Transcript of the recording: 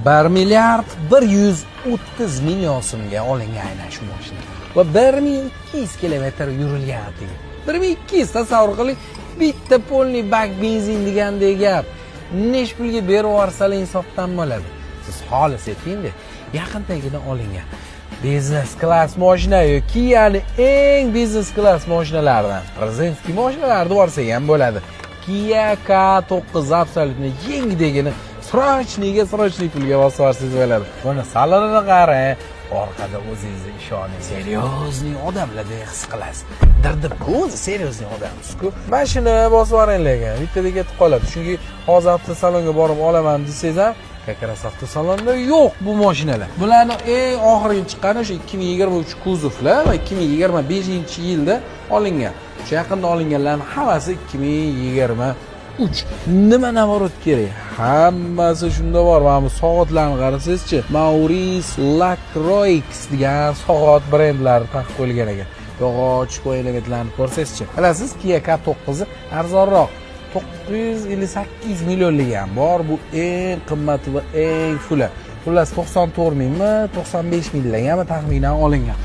1 milliard 130 million so'mga olingan aynan shu mashina. Va 1200 kilometr yurilgan atigi. 1200 tasavvur qiling, bitta polniy bak benzin degandek gap. Nech pulga berib yuborsalar insofdan bo'ladi. Siz xolis etingda, yaqindagina olingan. Biznes klass mashina yoki Kia'ni eng biznes klass mashinalaridan. Prezidentskiy mashinalarda borsa ham bo'ladi. Kia K9 absolutni yengidagina srochniga pulga bosib yuborsangiz bo'ladi. Buni salonini qarang, orqada o'zingizni ishoning. Seriozniy odamlardek his qilasiz. Dirdi-ku o'zi seriozniy odamsiz-ku. Mashina bosib yuboringlar, bittada ketib qoladi. Chunki hozir avtosalonga borib olaman desangiz ham, kakras avtosalonda yo'q bu mashinalar. Bularning eng oxirgi chiqqani o'sha 2023 kuzovlar va 2025-yilda olingan. O'sha yaqinda olinganlarning hammasi 2023. Nima navorot kerak? Hammasi shunda bor. Mana bu soatlarni qarasangizchi, Maurice Lacroix degan soat brendlari taqib qo'yilgan ekan. Yog'och elementlarni ko'rsangizchi. Bilasiz, Kia K9 arzonroq 958 millionlik ham bor. Bu eng qimmati va eng fuli. Xullas 94 mingmi, 95 mingdan ham taxminan olingan.